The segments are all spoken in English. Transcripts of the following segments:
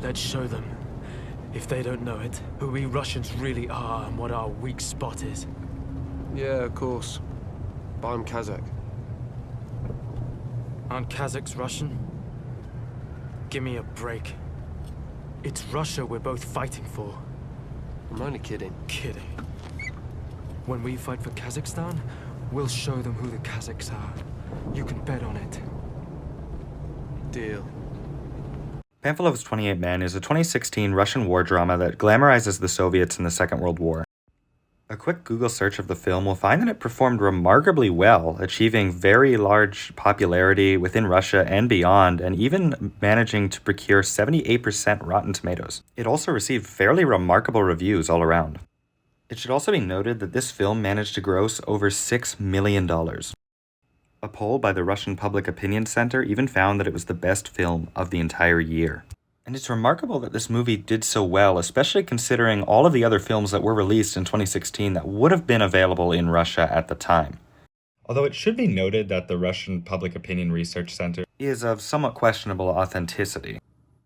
Let's show them, if they don't know it, who we Russians really are and what our weak spot is. Yeah, of course. But I'm Kazakh. Aren't Kazakhs Russian? Give me a break. It's Russia we're both fighting for. I'm only kidding. Kidding. When we fight for Kazakhstan, we'll show them who the Kazakhs are. You can bet on it. Deal. Pamfilov's 28 Men is a 2016 Russian war drama that glamorizes the Soviets in the Second World War. A quick Google search of the film will find that it performed remarkably well, achieving very large popularity within Russia and beyond, and even managing to procure 78% Rotten Tomatoes. It also received fairly remarkable reviews all around. It should also be noted that this film managed to gross over $6 million. A poll by the Russian Public Opinion Center even found that it was the best film of the entire year. And it's remarkable that this movie did so well, especially considering all of the other films that were released in 2016 that would have been available in Russia at the time. Although it should be noted that the Russian Public Opinion Research Center is of somewhat questionable authenticity.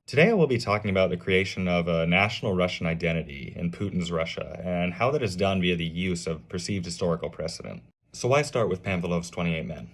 Today I will be talking about the creation of a national Russian identity in Putin's Russia, and how that is done via the use of perceived historical precedent. So why start with Pamfilov's 28 Men?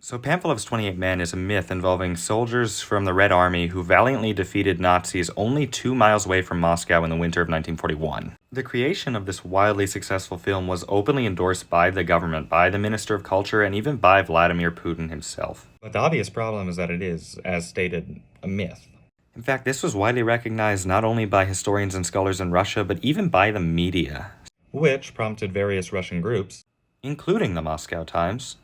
So Pamfilov's 28 Men is a myth involving soldiers from the Red Army who valiantly defeated Nazis only 2 miles away from Moscow in the winter of 1941. The creation of this wildly successful film was openly endorsed by the government, by the Minister of Culture, and even by Vladimir Putin himself. But the obvious problem is that it is, as stated, a myth. In fact, this was widely recognized not only by historians and scholars in Russia, but even by the media, which prompted various Russian groups, including the Moscow Times,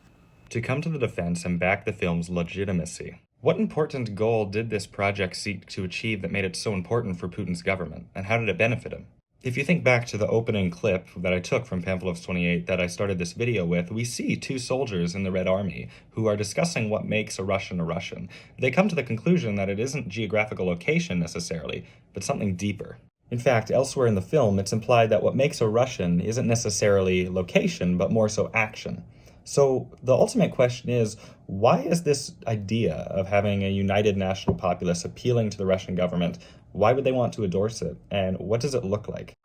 to come to the defense and back the film's legitimacy. What important goal did this project seek to achieve that made it so important for Putin's government, and how did it benefit him? If you think back to the opening clip that I took from Pamfilov's 28 that I started this video with, we see 2 soldiers in the Red Army who are discussing what makes a Russian a Russian. They come to the conclusion that it isn't geographical location necessarily, but something deeper. In fact, elsewhere in the film, it's implied that what makes a Russian isn't necessarily location, but more so action. So the ultimate question is, why is this idea of having a united national populace appealing to the Russian government? Why would they want to endorse it? And what does it look like?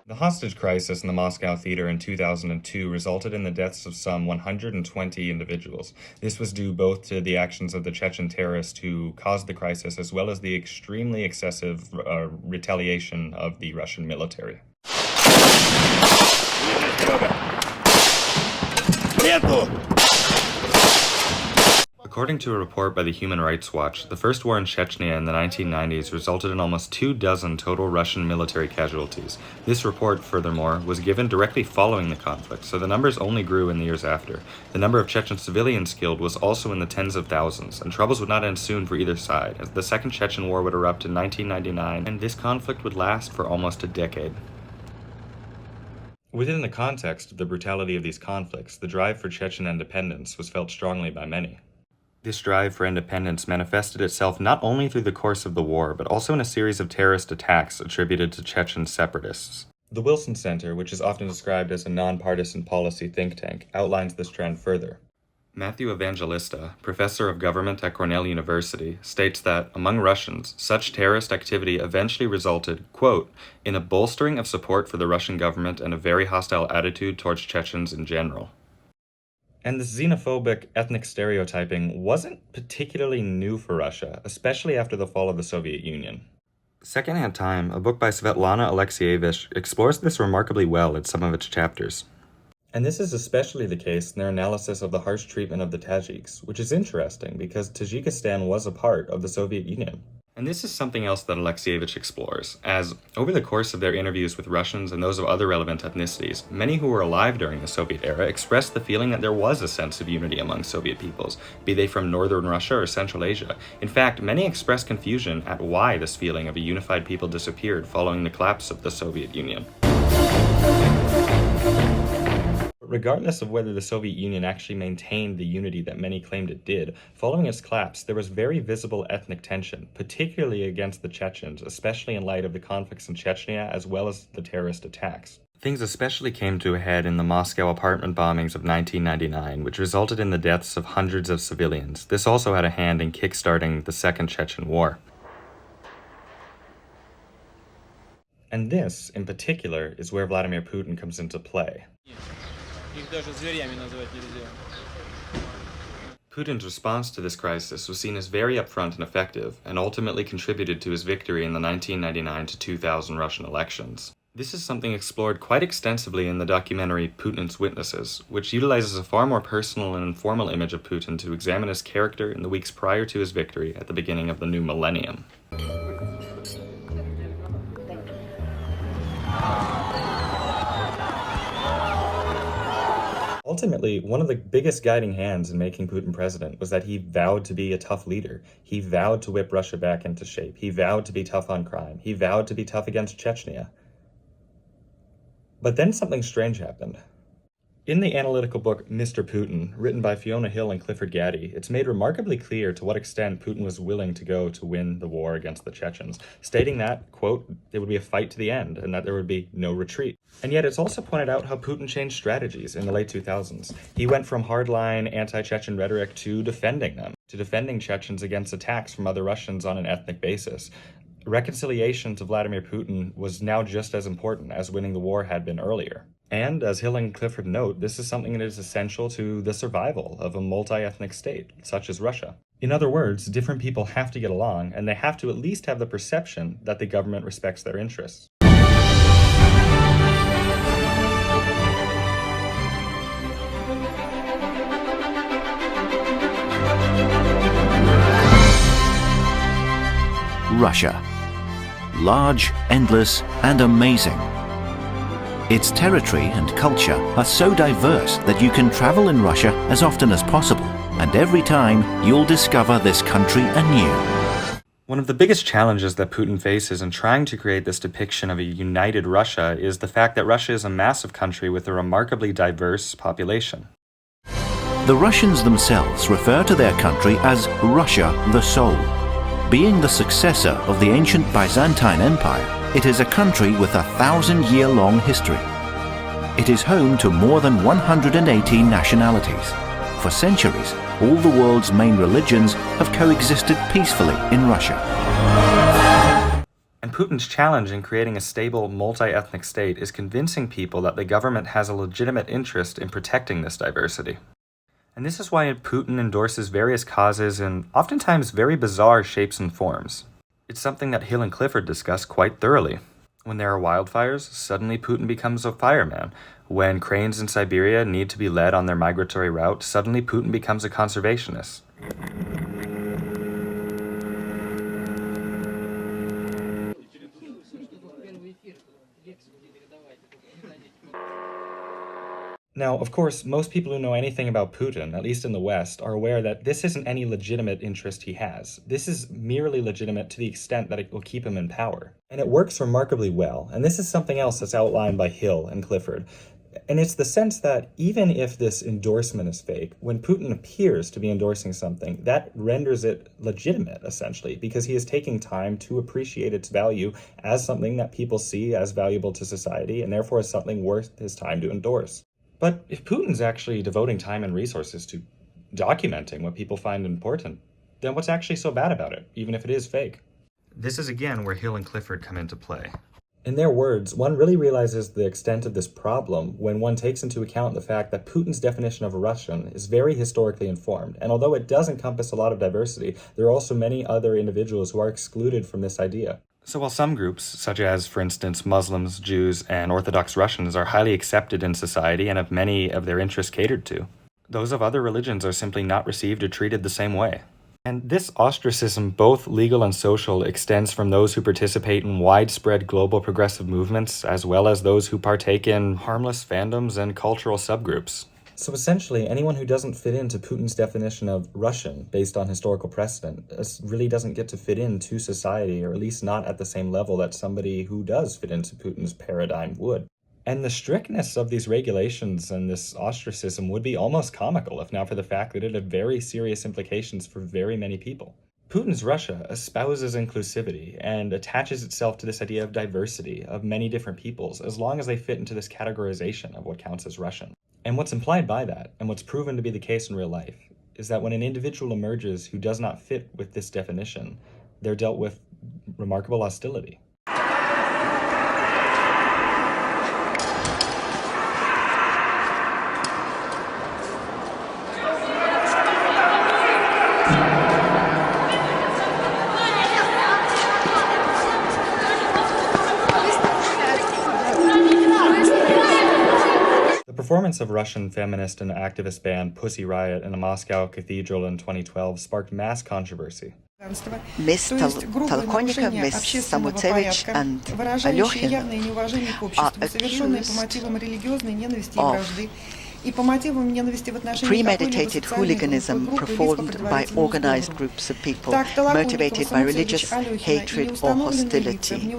The hostage crisis in the Moscow theater in 2002 resulted in the deaths of some 120 individuals. This was due both to the actions of the Chechen terrorists who caused the crisis, as well as the extremely excessive retaliation of the Russian military. According to a report by the Human Rights Watch, the first war in Chechnya in the 1990s resulted in almost 24 total Russian military casualties. This report, furthermore, was given directly following the conflict, so the numbers only grew in the years after. The number of Chechen civilians killed was also in the tens of thousands, and troubles would not end soon for either side, as the Second Chechen War would erupt in 1999, and this conflict would last for almost a decade. Within the context of the brutality of these conflicts, the drive for Chechen independence was felt strongly by many. This drive for independence manifested itself not only through the course of the war, but also in a series of terrorist attacks attributed to Chechen separatists. The Wilson Center, which is often described as a nonpartisan policy think tank, outlines this trend further. Matthew Evangelista, professor of government at Cornell University, states that, among Russians, such terrorist activity eventually resulted, quote, in a bolstering of support for the Russian government and a very hostile attitude towards Chechens in general. And this xenophobic ethnic stereotyping wasn't particularly new for Russia, especially after the fall of the Soviet Union. Secondhand Time, a book by Svetlana Alexievich, explores this remarkably well in some of its chapters. And this is especially the case in their analysis of the harsh treatment of the Tajiks, which is interesting because Tajikistan was a part of the Soviet Union. And this is something else that Alexievich explores, as, over the course of their interviews with Russians and those of other relevant ethnicities, many who were alive during the Soviet era expressed the feeling that there was a sense of unity among Soviet peoples, be they from northern Russia or Central Asia. In fact, many expressed confusion at why this feeling of a unified people disappeared following the collapse of the Soviet Union. regardless of whether the Soviet Union actually maintained the unity that many claimed it did, following its collapse, there was very visible ethnic tension, particularly against the Chechens, especially in light of the conflicts in Chechnya as well as the terrorist attacks. Things especially came to a head in the Moscow apartment bombings of 1999, which resulted in the deaths of hundreds of civilians. This also had a hand in kickstarting the Second Chechen War. And this, in particular, is where Vladimir Putin comes into play. Putin's response to this crisis was seen as very upfront and effective, and ultimately contributed to his victory in the 1999 to 2000 Russian elections. This is something explored quite extensively in the documentary Putin's Witnesses, which utilizes a far more personal and informal image of Putin to examine his character in the weeks prior to his victory at the beginning of the new millennium. Ultimately, one of the biggest guiding hands in making Putin president was that he vowed to be a tough leader. He vowed to whip Russia back into shape. He vowed to be tough on crime. He vowed to be tough against Chechnya. But then something strange happened. In the analytical book Mr. Putin, written by Fiona Hill and Clifford Gaddy, it's made remarkably clear to what extent Putin was willing to go to win the war against the Chechens, stating that, quote, it would be a fight to the end and that there would be no retreat. And yet it's also pointed out how Putin changed strategies in the late 2000s. He went from hardline anti-Chechen rhetoric to defending them, to defending Chechens against attacks from other Russians on an ethnic basis. Reconciliation to Vladimir Putin was now just as important as winning the war had been earlier. And, as Hill and Clifford note, this is something that is essential to the survival of a multi-ethnic state, such as Russia. In other words, different people have to get along, and they have to at least have the perception that the government respects their interests. Russia. Large, endless, and amazing. Its territory and culture are so diverse that you can travel in Russia as often as possible, and every time you'll discover this country anew. One of the biggest challenges that Putin faces in trying to create this depiction of a united Russia is the fact that Russia is a massive country with a remarkably diverse population. The Russians themselves refer to their country as Russia the Soul. Being the successor of the ancient Byzantine Empire, it is a country with a 1,000-year-long history. It is home to more than 118 nationalities. For centuries, all the world's main religions have coexisted peacefully in Russia. And Putin's challenge in creating a stable, multi-ethnic state is convincing people that the government has a legitimate interest in protecting this diversity. And this is why Putin endorses various causes in oftentimes very bizarre shapes and forms. It's something that Hill and Clifford discuss quite thoroughly. When there are wildfires, suddenly Putin becomes a fireman. When cranes in Siberia need to be led on their migratory route, suddenly Putin becomes a conservationist. Now, of course, most people who know anything about Putin, at least in the West, are aware that this isn't any legitimate interest he has. This is merely legitimate to the extent that it will keep him in power. And it works remarkably well, and this is something else that's outlined by Hill and Clifford. And it's the sense that even if this endorsement is fake, when Putin appears to be endorsing something, that renders it legitimate, essentially, because he is taking time to appreciate its value as something that people see as valuable to society, and therefore is something worth his time to endorse. But if Putin's actually devoting time and resources to documenting what people find important, then what's actually so bad about it, even if it is fake? This is again where Hill and Clifford come into play. In their words, one really realizes the extent of this problem when one takes into account the fact that Putin's definition of Russian is very historically informed, and although it does encompass a lot of diversity, there are also many other individuals who are excluded from this idea. So while some groups, such as, for instance, Muslims, Jews, and Orthodox Russians, are highly accepted in society and have many of their interests catered to, those of other religions are simply not received or treated the same way. And this ostracism, both legal and social, extends from those who participate in widespread global progressive movements, as well as those who partake in harmless fandoms and cultural subgroups. So essentially, anyone who doesn't fit into Putin's definition of Russian, based on historical precedent, really doesn't get to fit into society, or at least not at the same level that somebody who does fit into Putin's paradigm would. And the strictness of these regulations and this ostracism would be almost comical if not for the fact that it had very serious implications for very many people. Putin's Russia espouses inclusivity and attaches itself to this idea of diversity of many different peoples as long as they fit into this categorization of what counts as Russian. And what's implied by that, and what's proven to be the case in real life, is that when an individual emerges who does not fit with this definition, they're dealt with remarkable hostility. The performance of Russian feminist and activist band Pussy Riot in a Moscow cathedral in 2012 sparked mass controversy. Miss Tolkonikov, Miss Samutsevich, and Alyoshin are accused of premeditated hooliganism performed by organized groups of people motivated by religious hatred or hostility.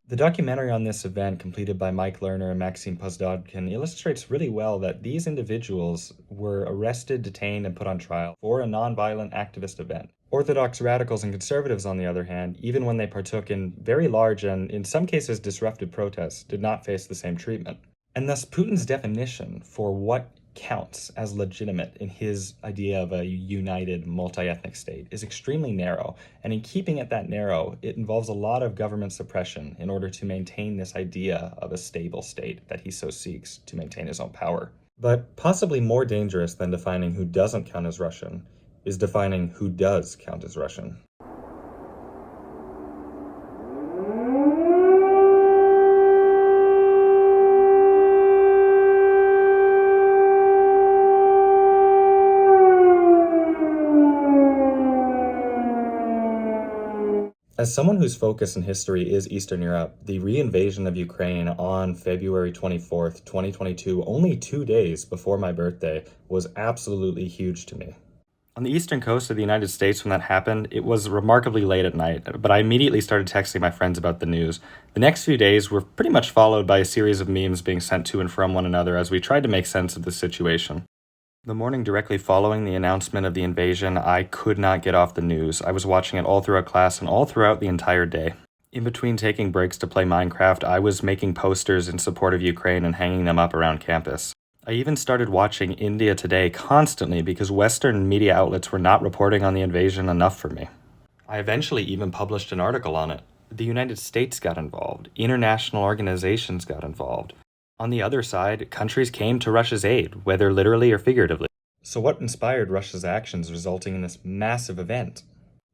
The documentary on this event, completed by Mike Lerner and Maxime Pozdodkin, illustrates really well that these individuals were arrested, detained, and put on trial for a non-violent activist event. Orthodox radicals and conservatives, on the other hand, even when they partook in very large and, in some cases, disruptive protests, did not face the same treatment. And thus, Putin's definition for what counts as legitimate in his idea of a united multi-ethnic state is extremely narrow. And in keeping it that narrow, it involves a lot of government suppression in order to maintain this idea of a stable state that he so seeks to maintain his own power. But possibly more dangerous than defining who doesn't count as Russian is defining who does count as Russian. As someone whose focus in history is Eastern Europe, the re-invasion of Ukraine on February 24th, 2022, only 2 days before my birthday, was absolutely huge to me. On the eastern coast of the United States when that happened, it was remarkably late at night, but I immediately started texting my friends about the news. The next few days were pretty much followed by a series of memes being sent to and from one another as we tried to make sense of the situation. The morning directly following the announcement of the invasion, I could not get off the news. I was watching it all throughout class and all throughout the entire day. In between taking breaks to play Minecraft, I was making posters in support of Ukraine and hanging them up around campus. I even started watching India Today constantly because Western media outlets were not reporting on the invasion enough for me. I eventually even published an article on it. The United States got involved. International organizations got involved. On the other side, countries came to Russia's aid, whether literally or figuratively. So what inspired Russia's actions resulting in this massive event?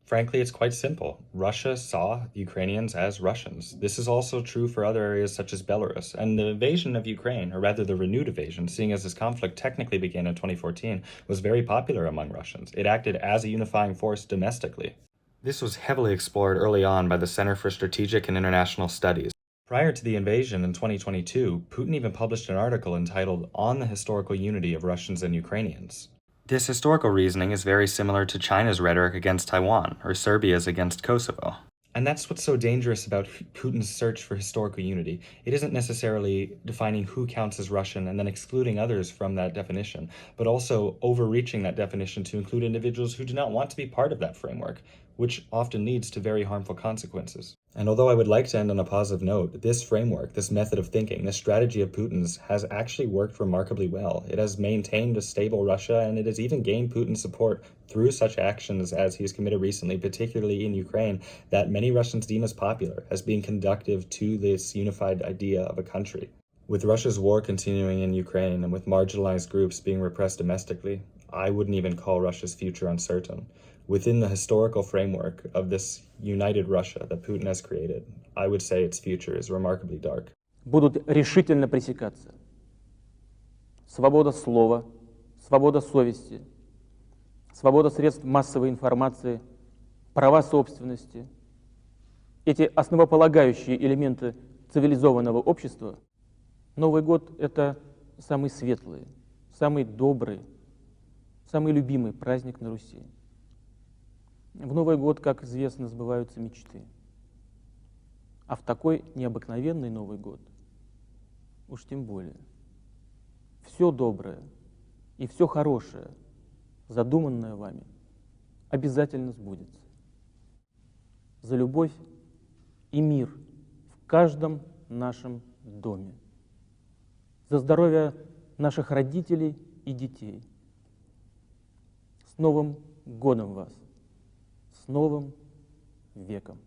Frankly, it's quite simple. Russia saw the Ukrainians as Russians. This is also true for other areas such as Belarus. And the invasion of Ukraine, or rather the renewed invasion, seeing as this conflict technically began in 2014, was very popular among Russians. It acted as a unifying force domestically. This was heavily explored early on by the Center for Strategic and International Studies. Prior to the invasion in 2022, Putin even published an article entitled "On the Historical Unity of Russians and Ukrainians." This historical reasoning is very similar to China's rhetoric against Taiwan, or Serbia's against Kosovo. And that's what's so dangerous about Putin's search for historical unity. It isn't necessarily defining who counts as Russian and then excluding others from that definition, but also overreaching that definition to include individuals who do not want to be part of that framework, which often leads to very harmful consequences. And although I would like to end on a positive note, this framework, this method of thinking, this strategy of Putin's has actually worked remarkably well. It has maintained a stable Russia, and it has even gained Putin's support through such actions as he has committed recently, particularly in Ukraine, that many Russians deem as popular, as being conducive to this unified idea of a country. With Russia's war continuing in Ukraine and with marginalized groups being repressed domestically, I wouldn't even call Russia's future uncertain. Within the historical framework of this united Russia that Putin has created, I would say its future is remarkably dark. Будут решительно пресекаться свобода слова, свобода совести, свобода средств массовой информации, права собственности. Эти основополагающие элементы цивилизованного общества. Новый год – это самый светлый, самый добрый, самый любимый праздник на Руси. В Новый год, как известно, сбываются мечты. А в такой необыкновенный Новый год уж тем более. Все доброе и все хорошее, задуманное вами, обязательно сбудется. За любовь и мир в каждом нашем доме. За здоровье наших родителей и детей. С Новым годом вас! С Новым веком!